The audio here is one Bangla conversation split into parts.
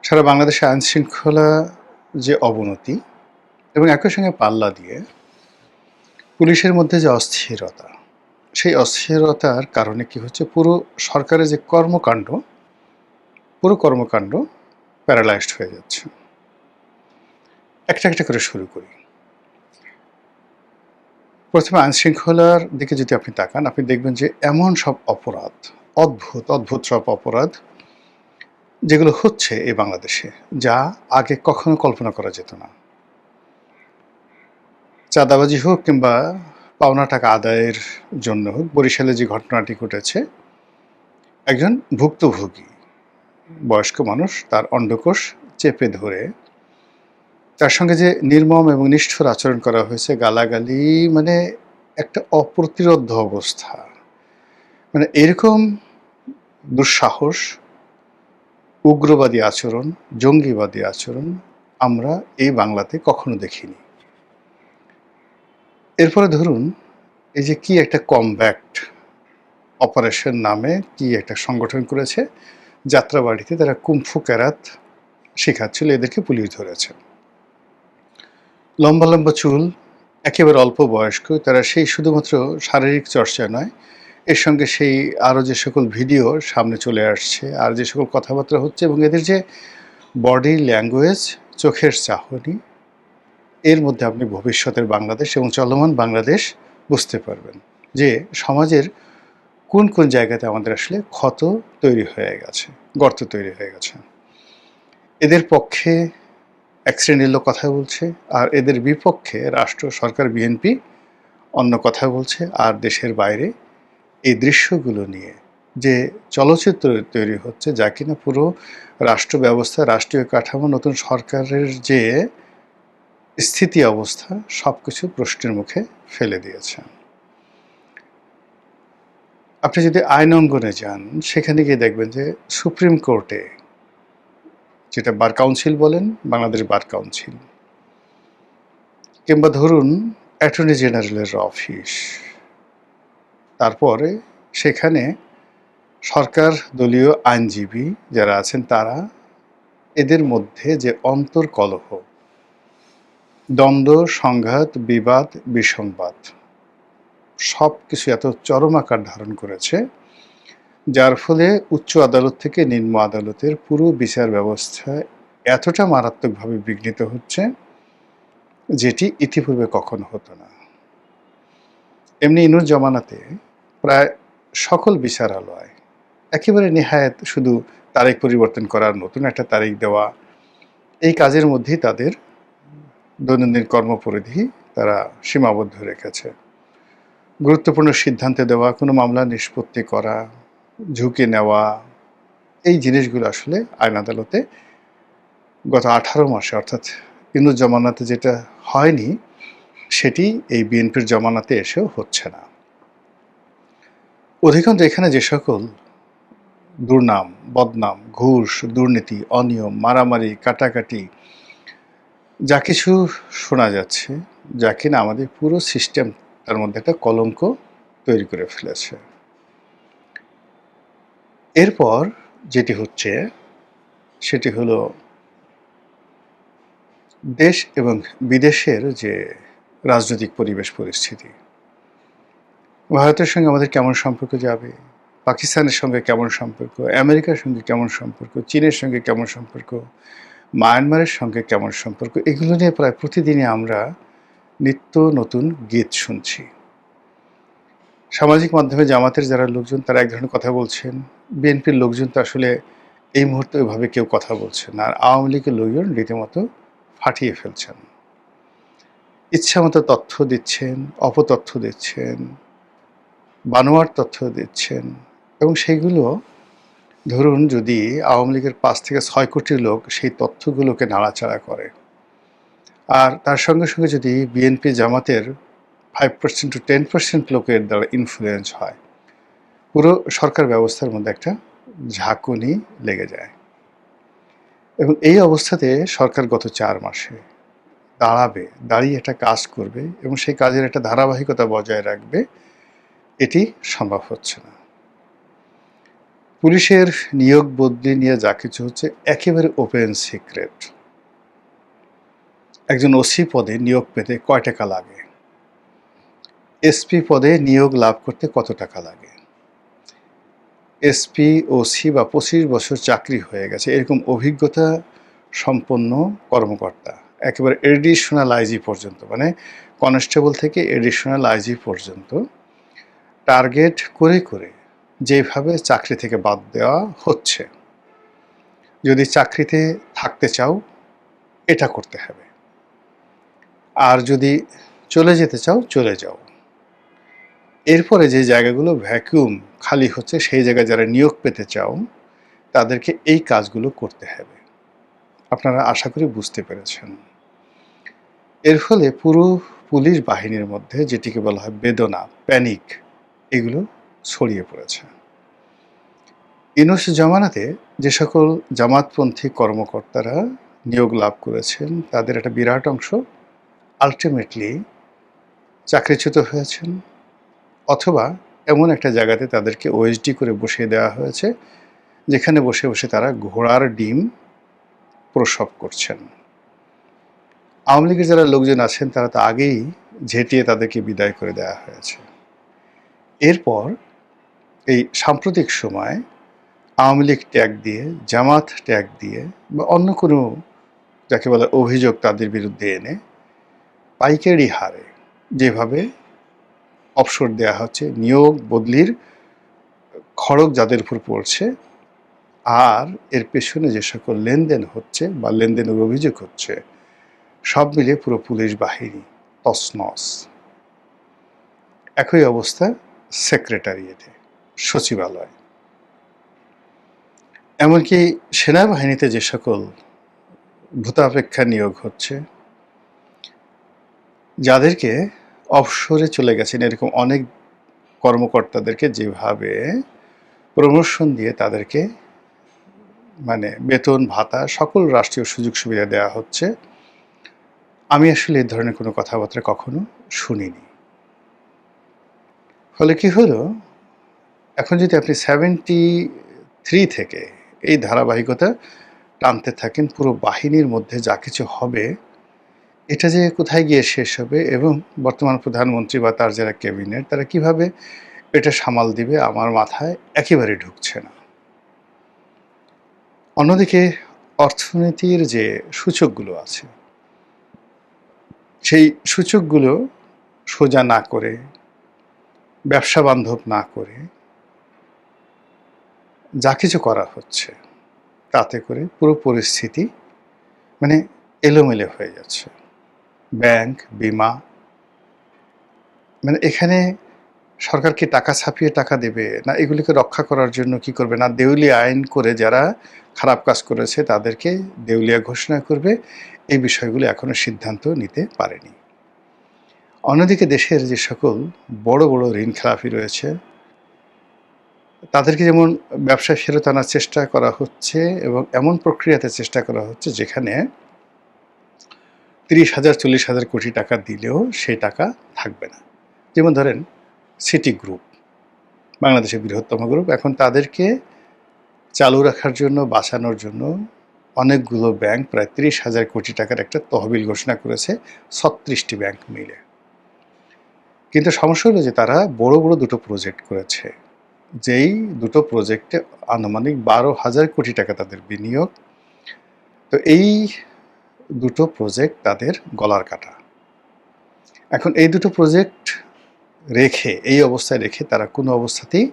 সারা বাংলাদেশে আইনশৃঙ্খলা যে অবনতি এবং একই সঙ্গে পাল্লা দিয়ে পুলিশের মধ্যে যে অস্থিরতা, সেই অস্থিরতার কারণে কি হচ্ছে, পুরো সরকারের যে পুরো কর্মকাণ্ড প্যারালাইজড হয়ে যাচ্ছে। একটা করে শুরু করি। প্রথমে আইনশৃঙ্খলার দিকে যদি আপনি তাকান, আপনি দেখবেন যে এমন সব অপরাধ, অদ্ভুত সব অপরাধ যেগুলো হচ্ছে এই বাংলাদেশে, যা আগে কখনো কল্পনা করা যেত না। চাঁদাবাজি হোক কিংবা পাওনা টাকা আদায়ের জন্য হোক, বরিশালে যে ঘটনাটি ঘটেছে, একজন ভুক্তভোগী বয়স্ক মানুষ তার অন্ডকোষ চেপে ধরে তার সঙ্গে যে নির্মম এবং নিষ্ঠুর আচরণ করা হয়েছে, গালাগালি, মানে একটা অপ্রতিরোধ্য অবস্থা। মানে এরকম দুঃসাহস, উগ্রবাদী আচরণ, জঙ্গিবাদী আচরণ আমরা এই বাংলাতে কখনো দেখিনি। এরপরে ধরুন, এই যে কি একটা কমব্যাক্ট অপারেশন নামে কি একটা সংগঠন করেছে, যাত্রাবাড়িতে তারা কুম্ফু ক্যারাত শেখাচ্ছিল, এদেরকে পুলিশ ধরেছে। লম্বা চুল, একেবারে অল্প বয়স্ক, তারা সেই শুধুমাত্র শারীরিক চর্চা নয়, এর সঙ্গে সেই আরও যে সকল ভিডিও সামনে চলে আসছে, আর যে সকল কথাবার্তা হচ্ছে, এবং এদের যে বডি ল্যাঙ্গুয়েজ, চোখের চাহনি, এর মধ্যে আপনি ভবিষ্যতের বাংলাদেশ এবং চলমান বাংলাদেশ বুঝতে পারবেন যে সমাজের কোন জায়গাতে আমাদের আসলে ক্ষত তৈরি হয়ে গেছে, গর্ত তৈরি হয়ে গেছে। এদের পক্ষে এক শ্রেণীর লোক কথা বলছে, আর এদের বিপক্ষে রাষ্ট্র, সরকার, বিএনপি অন্য কথা বলছে। আর দেশের বাইরে এই দৃশ্যগুলো নিয়ে যে চলচ্চিত্র তৈরি হচ্ছে, যা কিনা পুরো রাষ্ট্র ব্যবস্থা, রাষ্ট্রীয় কাঠামো, নতুন সরকারের যে স্থিতি অবস্থা, সব কিছু প্রশ্নের মুখে ফেলে দিয়েছে। আপনি যদি আইন অঙ্গনে যান, সেখানে গিয়ে দেখবেন যে সুপ্রিম কোর্টে, যেটা বার কাউন্সিল বলেন, বাংলাদেশ বার কাউন্সিল, কিংবা ধরুন অ্যাটর্নি জেনারেলের অফিস, তারপরে সেখানে সরকার দলীয় আইনজীবী যারা আছেন, তারা, এদের মধ্যে যে অন্তর্কলহ, দ্বন্দ্ব, সংঘাত, বিবাদ, বিসংবাদ, সব কিছু এত চরম আকার ধারণ করেছে, যার ফলে উচ্চ আদালত থেকে নিম্ন আদালতের পুরো বিচার ব্যবস্থা এতটা মারাত্মকভাবে বিঘ্নিত হচ্ছে, যেটি ইতিপূর্বে কখনো হতো না। এমনি ইনুর জমানাতে প্রায় সকল বিচারালয় একেবারে নেহায়েত শুধু তারিখ পরিবর্তন করার, নতুন একটা তারিখ দেওয়া, এই কাজের মধ্যেই তাদের দৈনন্দিন কর্মপরিধি তারা সীমাবদ্ধ রেখেছে। গুরুত্বপূর্ণ সিদ্ধান্ত দেওয়া, কোনো মামলা নিষ্পত্তি করা, ঝুঁকি নেওয়া, এই জিনিসগুলো আসলে আইন আদালতে গত 18 মাসে, অর্থাৎ ইনুর জমানাতে যেটা হয়নি, সেটি এই বিএনপির জমানাতে এসেও হচ্ছে না। অধিকাংশ এখানে যে সকল দুর্নাম, বদনাম, ঘুষ, দুর্নীতি, অনিয়ম, মারামারি, কাটাকাটি, যা কিছু শোনা যাচ্ছে, যা কিনা আমাদের পুরো সিস্টেম, তার মধ্যে একটা কলঙ্ক তৈরি করে ফেলেছে। এরপর যেটি হচ্ছে, সেটি হলো দেশ এবং বিদেশের যে রাজনৈতিক পরিবেশ পরিস্থিতি। ভারতের সঙ্গে আমাদের কেমন সম্পর্ক যাবে, পাকিস্তানের সঙ্গে কেমন সম্পর্ক, আমেরিকার সঙ্গে কেমন সম্পর্ক, চীনের সঙ্গে কেমন সম্পর্ক, মায়ানমারের সঙ্গে কেমন সম্পর্ক, এগুলো নিয়ে প্রায় প্রতিদিনই আমরা নিত্য নতুন গীত শুনছি। সামাজিক মাধ্যমে জামাতের যারা লোকজন, তারা এক ধরনের কথা বলছেন, বিএনপির লোকজন তো আসলে এই মুহূর্তে ওইভাবে কেউ কথা বলছেন না, আর আওয়ামী লীগের লোকজন রীতিমতো ফাটিয়ে ফেলছেন, ইচ্ছামতো তথ্য দিচ্ছেন, অপতথ্য দিচ্ছেন, বানোয়ার তথ্য দিচ্ছেন, এবং সেইগুলো ধরুন যদি আওয়ামী লীগের 5 থেকে 6 কোটি লোক সেই তথ্যগুলোকে নাড়াচাড়া করে, আর তার সঙ্গে সঙ্গে যদি বিএনপি জামাতের 5% to 10% লোকের দ্বারা ইনফ্লুয়েন্স হয়, পুরো সরকার ব্যবস্থার মধ্যে একটা ঝাঁকুনি লেগে যায়। এবং এই অবস্থাতে সরকার গত 4 মাসে দাঁড়িয়ে একটা কাজ করবে এবং সেই কাজের একটা ধারাবাহিকতা বজায় রাখবে, এটি সম্ভব হচ্ছে না। পুলিশের নিয়োগ বদলি নিয়ে যা কিছু হচ্ছে একেবারে ওপেন সিক্রেট। একজন ওসি পদে নিয়োগ পেতে কয় টাকা লাগে, এসপি পদে নিয়োগ লাভ করতে কত টাকা লাগে, এসপি ওসি বা 25 বছর চাকরি হয়ে গেছে এরকম অভিজ্ঞতা সম্পন্ন কর্মকর্তা, একেবারে এডিশনাল আইজি পর্যন্ত, মানে কনস্টেবল থেকে এডিশনাল আইজি পর্যন্ত টার্গেট করে করে যেভাবে চাকরি থেকে বাদ দেওয়া হচ্ছে, যদি চাকরিতে থাকতে চাও এটা করতে হবে, আর যদি চলে যেতে চাও চলে যাও। এরপরে যে জায়গাগুলো ভ্যাকুয়াম খালি হচ্ছে সেই জায়গায় যারা নিয়োগ পেতে চাও তাদেরকে এই কাজগুলো করতে হবে। আপনারা আশা করি বুঝতে পেরেছেন। এর ফলে পুরো পুলিশ বাহিনীর মধ্যে যেটিকে বলা হয় বেদনা, প্যানিক, এগুলো ছড়িয়ে পড়েছে। ইউনূস জামানাতে যে সকল জামাতপন্থী কর্মকর্তারা নিয়োগ লাভ করেছেন তাদের একটা বিরাট অংশ আলটিমেটলি চাকরিচ্যুত হয়েছেন, অথবা এমন একটা জায়গাতে তাদেরকে ওএসডি করে বসিয়ে দেওয়া হয়েছে যেখানে বসে বসে তারা ঘোড়ার ডিম প্রসব করছেন। আওয়ামী লীগের যারা লোকজন আছেন তারা তো আগেই ঝেঁটিয়ে তাদেরকে বিদায় করে দেওয়া হয়েছে। এরপর এই সাম্প্রতিক সময় আওয়ামী লীগ ট্যাগ দিয়ে, জামাত ট্যাগ দিয়ে বা অন্য কোনো যাকে বলে অভিযোগ তাদের বিরুদ্ধে এনে পাইকারি হারে যেভাবে অবসর দেওয়া হচ্ছে, নিয়োগ বদলির খড়গ যাদের উপর পড়ছে, আর এর পেছনে যে সকল লেনদেন হচ্ছে বা লেনদেনের অভিযোগ হচ্ছে, সব মিলিয়ে পুরো পুলিশ বাহিনী তছনছ। একই অবস্থা সেক্রেটারিয়েটে, সচিবালয়, এমনকি সেনাবাহিনীতে যে সকল ভূতাপেক্ষা নিয়োগ হচ্ছে, যাদেরকে অবসরে চলে গেছেন এরকম অনেক কর্মকর্তাদেরকে যেভাবে প্রমোশন দিয়ে তাদেরকে মানে বেতন ভাতা সকল রাষ্ট্রীয় সুযোগ সুবিধা দেওয়া হচ্ছে, আমি আসলে এই ধরনের কোনো কথাবার্তা কখনো শুনিনি। ফলে কি হলো, এখন যদি আপনি 73 থেকে এই ধারাবাহিকতা টানতে থাকেন, পুরো বাহিনীর মধ্যে যা কিছু হবে এটা যে কোথায় গিয়ে শেষ হবে এবং বর্তমান প্রধানমন্ত্রী বা তার যারা ক্যাবিনেট তারা কিভাবে এটা সামাল দিবে আমার মাথায় একেবারে ঢুকছে না। অন্যদিকে অর্থনীতির যে সূচকগুলো আছে সেই সূচকগুলো সোজা না করে, ব্যবসা বান্ধব না করে যা কিছু করা হচ্ছে তাতে করে পুরো পরিস্থিতি মানে এলোমেলো হয়ে যাচ্ছে। ব্যাংক, বিমা, মানে এখানে সরকার কি টাকা ছাপিয়ে টাকা দেবে, না এগুলিকে রক্ষা করার জন্য কি করবে, না দেউলিয়া আইন করে যারা খারাপ কাজ করেছে তাদেরকে দেউলিয়া ঘোষণা করবে, এই বিষয়গুলো এখনো সিদ্ধান্ত নিতে পারেনি। অন্যদিকে দেশের যে সকল বড় বড় ঋণ খেলাপি রয়েছে তাদেরকে যেমন ব্যবসায় ফেরত আনার চেষ্টা করা হচ্ছে এবং এমন প্রক্রিয়াতে চেষ্টা করা হচ্ছে যেখানে 30,000 40,000 কোটি টাকা দিলেও সেই টাকা থাকবে না। যেমন ধরেন সিটি গ্রুপ, বাংলাদেশের বৃহত্তম গ্রুপ, এখন তাদেরকে চালু রাখার জন্য, বাঁচানোর জন্য অনেকগুলো ব্যাংক প্রায় 30,000 কোটি টাকার একটা তহবিল ঘোষণা করেছে 36টি ব্যাংক মিলে। কিন্তু সমস্যা হলো যে তারা বড় বড় দুটো প্রজেক্ট করেছে, যেই দুটো প্রজেক্টে আনুমানিক 12,000 কোটি টাকা তাদের বিনিয়োগ। তো এই দুটো প্রজেক্ট তাদের গলার কাটা। এখন এই দুটো প্রজেক্ট রেখে, এই অবস্থায় রেখে তারা কোনো অবস্থাতেই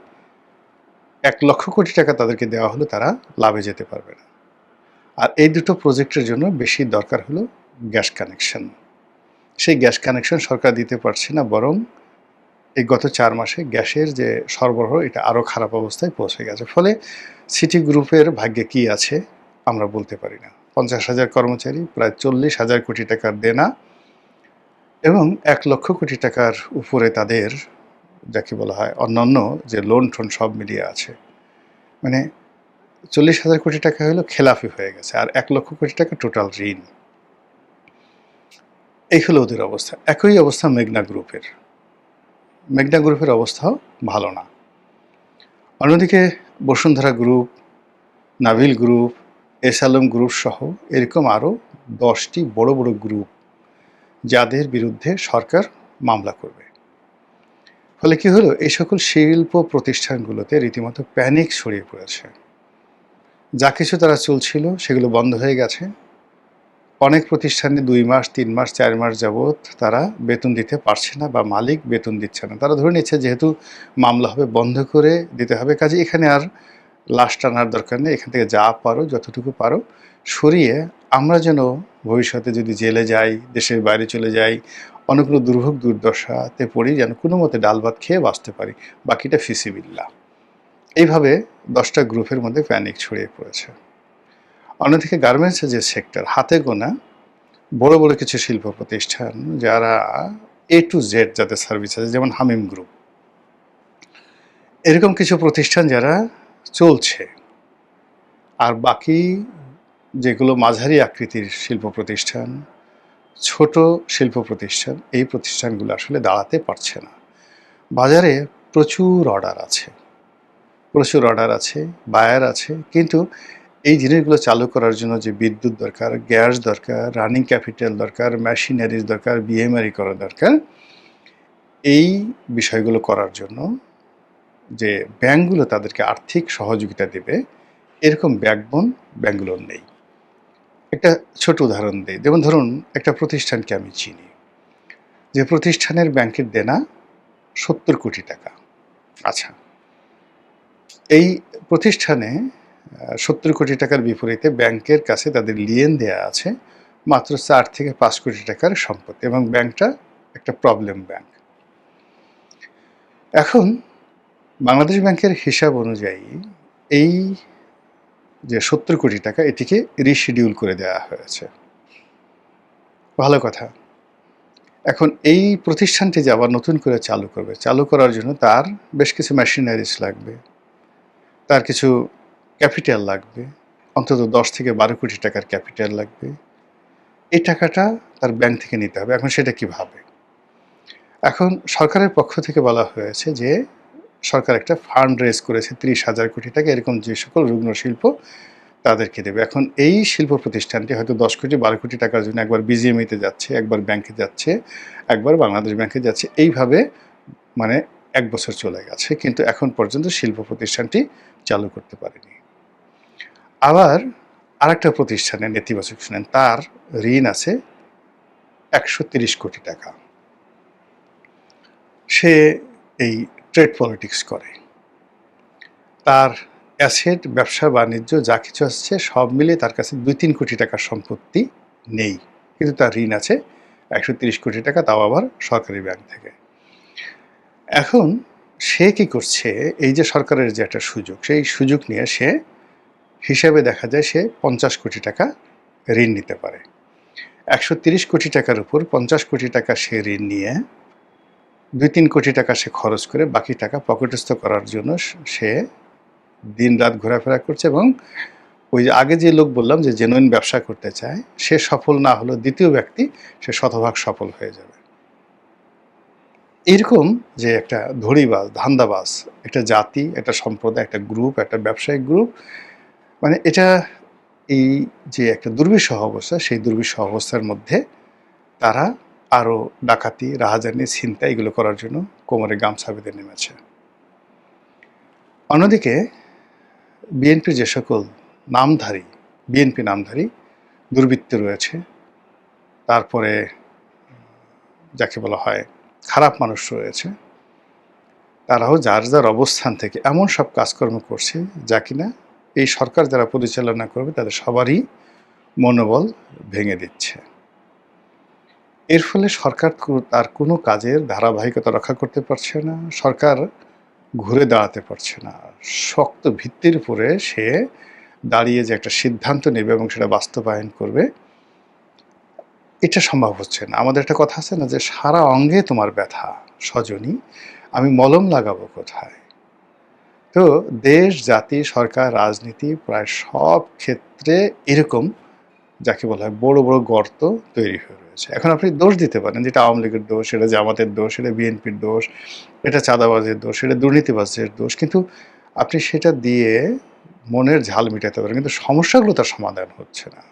1 লক্ষ কোটি টাকা তাদেরকে দেওয়া হলো তারা লাভে যেতে পারবে না। আর এই দুটো প্রজেক্টের জন্য বেশি দরকার হলো গ্যাস কানেকশন। সেই গ্যাস কানেকশন সরকার দিতে পারছে না, বরং এই গত 4 মাসে গ্যাসের যে সরবরাহ এটা আরও খারাপ অবস্থায় পৌঁছে গেছে। ফলে সিটি গ্রুপের ভাগ্যে কি আছে আমরা বলতে পারি না। 50,000 কর্মচারী, প্রায় 40,000 কোটি টাকার দেনা এবং 1 লক্ষ কোটি টাকার উপরে তাদের যাকে বলা হয় অন্যান্য যে লোন টোন সব মিলিয়ে আছে, মানে 40,000 কোটি টাকা হলো খেলাফি হয়ে গেছে, আর 1 লক্ষ কোটি টাকা টোটাল ঋণ। এই হলো ওদের অবস্থা। একই অবস্থা মেঘনা গ্রুপের। মেঘনা গ্রুপের অবস্থাও ভালো না। অন্যদিকে Bashundhara group, Neville group, S Alam group সহ এরকম আরও 10টি বড় বড় গ্রুপ যাদের বিরুদ্ধে সরকার মামলা করবে। ফলে কি হলো, এই সকল শিল্প প্রতিষ্ঠানগুলোতে রীতিমতো প্যানিক ছড়িয়ে পড়েছে। যা কিছু তারা চলছিল সেগুলো বন্ধ হয়ে গেছে। অনেক প্রতিষ্ঠানে 2 মাস, 3 মাস, 4 মাস যাবৎ তারা বেতন দিতে পারছে না বা মালিক বেতন দিচ্ছে না। তারা ধরে নিচ্ছে যেহেতু মামলা হবে বন্ধ করে দিতে হবে, কাজে এখানে আর লাশ টানার দরকার নেই, এখান থেকে যা পারো যতটুকু পারো সরিয়ে আমরা যেন ভবিষ্যতে যদি জেলে যাই, দেশের বাইরে চলে যাই, অনেক কোনো দুর্ভোগ দুর্দশাতে পড়ি, যেন কোনো মতে ডাল ভাত খেয়ে বাঁচতে পারি, বাকিটা ফিসিবিল্লাহ। এইভাবে 10টা গ্রুপের মধ্যে প্যানিক ছড়িয়ে পড়েছে। অন্যদিকে গার্মেন্টসের যে সেক্টর, হাতে গোনা বড় বড় কিছু শিল্প প্রতিষ্ঠান যারা A to Z যাদের সার্ভিস আছে, যেমন হামিম গ্রুপ, এরকম কিছু প্রতিষ্ঠান যারা চলছে, আর বাকি যেগুলো মাঝারি আকৃতির শিল্প প্রতিষ্ঠান, ছোট শিল্প প্রতিষ্ঠান, এই প্রতিষ্ঠানগুলো আসলে দাঁড়াতে পারছে না। বাজারে প্রচুর অর্ডার আছে, বায়ার আছে, কিন্তু এই জিনিসগুলো চালু করার জন্য যে বিদ্যুৎ দরকার, গ্যাস দরকার, রানিং ক্যাপিটাল দরকার, মেশিনারিজ দরকার, বিএমআরই করা দরকার, এই বিষয়গুলো করার জন্য যে ব্যাংকগুলো তাদেরকে আর্থিক সহযোগিতা দেবে, এরকম ব্যাকবোন ব্যাংকগুলোর নেই। একটা ছোট উদাহরণ দিই, যেমন ধরুন একটা প্রতিষ্ঠানকে আমি চিনি, যে প্রতিষ্ঠানের ব্যাংকের দেনা 70 কোটি টাকা। আচ্ছা, এই প্রতিষ্ঠানে 70 কোটি টাকার বিপরীতে ব্যাংকের কাছে তাদের লিয়েন দেয়া আছে মাত্র 4 থেকে 5 কোটি টাকার সম্পত্তি, এবং ব্যাংকটা একটা প্রবলেম ব্যাংক। এখন বাংলাদেশ ব্যাংকের হিসাব অনুযায়ী এই যে 70 কোটি টাকা, এটিকে রিশিডিউল করে দেওয়া হয়েছে। ভালো কথা। এখন এই প্রতিষ্ঠানটি যে আবার নতুন করে চালু করবে, চালু করার জন্য তার বেশ কিছু মেশিনারিজ লাগবে, তার কিছু ক্যাপিটাল লাগবে, অন্তত 10 থেকে 12 কোটি টাকার ক্যাপিটাল লাগবে। এই টাকাটা তার ব্যাংক থেকে নিতে হবে। এখন সেটা কিভাবে? এখন সরকারের পক্ষ থেকে বলা হয়েছে যে সরকার একটা ফান্ড রেজ করেছে 30,000 কোটি টাকা, এরকম যে সকল রুগ্ন শিল্প তাদেরকে দেবে। এখন এই শিল্প প্রতিষ্ঠানটি হয়তো 10 কোটি 12 কোটি টাকার জন্য একবার বিজিএমইতে যাচ্ছে, একবার ব্যাংকে যাচ্ছে, একবার বাংলাদেশ ব্যাংকে যাচ্ছে, এইভাবে মানে 1 বছর চলে গেছে, কিন্তু এখন পর্যন্ত শিল্প প্রতিষ্ঠানটি চালু করতে পারেনি। আবার আরেকটা প্রতিষ্ঠানের নেতিবাচক শুনেন, তার ঋণ আছে 130 কোটি টাকা। সে এই ট্রেড পলিটিক্স করে, তার অ্যাসেট, ব্যবসা বাণিজ্য যা কিছু আসছে সব মিলে তার কাছে 2-3 কোটি টাকার সম্পত্তি নেই, কিন্তু তার ঋণ আছে 130 কোটি টাকা, তাও আবার সরকারি ব্যাংক থেকে। এখন সে কি করছে, এই যে সরকারের যে একটা সুযোগ, সেই সুযোগ নিয়ে সে হিসাবে দেখা যায় সে 50 কোটি টাকা ঋণ নিতে পারে। 130 কোটি টাকার উপর 50 কোটি টাকা সে ঋণ নিয়ে 2-3 কোটি টাকা সে খরচ করে বাকি টাকা পকেটস্থ করার জন্য সে দিন রাত ঘোরাফেরা করছে, এবং ওই যে আগে যে লোক বললাম যে জেনুইন ব্যবসা করতে চায়, সে সফল না হলেও দ্বিতীয় ব্যক্তি সে শতভাগ সফল হয়ে যাবে। এরকম যে একটা ধড়িবাজ, ধান্দাবাজ একটা জাতি, একটা সম্প্রদায়, একটা গ্রুপ, একটা ব্যবসায়িক গ্রুপ, মানে এটা এই যে একটা দুর্বিষহ অবস্থা, সেই দুর্বিষহ অবস্থার মধ্যে তারা আরও ডাকাতি, রাহাজানি, ছিনতাই এগুলো করার জন্য কোমরে গামছা বেঁধে নেমেছে। অন্যদিকে বিএনপির যে সকল বিএনপি নামধারী দুর্বৃত্ত রয়েছে, তারপরে যাকে বলা হয় খারাপ মানুষ রয়েছে, তারাও যার যার অবস্থান থেকে এমন সব কাজকর্ম করছে যা কিনা এই সরকার যারা পরিচালনা করবে তাদের সবারই মনোবল ভেঙে দিচ্ছে। এর ফলে সরকার তার কোনো কাজের ধারাবাহিকতা রক্ষা করতে পারছে না, সরকার ঘুরে দাঁড়াতে পারছে না। শক্ত ভিত্তির উপরে সে দাঁড়িয়ে যে একটা সিদ্ধান্ত নেবে এবং সেটা বাস্তবায়ন করবে, এটা সম্ভব হচ্ছে না। আমাদের একটা কথা আছে না, যে সারা অঙ্গে তোমার ব্যথা সজনী, আমি মলম লাগাবো কোথায়? তো দেশ, জাতি, সরকার, রাজনীতি প্রায় সব ক্ষেত্রে এরকম যাকে বলা হয় বড় বড় গর্ত তৈরি হয়ে রয়েছে। এখন আপনি দোষ দিতে পারেন, যেটা আওয়ামী লীগের দোষ, এটা জামাতের দোষ, এটা বিএনপির দোষ, এটা চাঁদাবাজের দোষ, এটা দুর্নীতিবাজের দোষ, কিন্তু আপনি সেটা দিয়ে মনের ঝাল মিটাতে পারেন, কিন্তু সমস্যাগুলো তার সমাধান হচ্ছে না।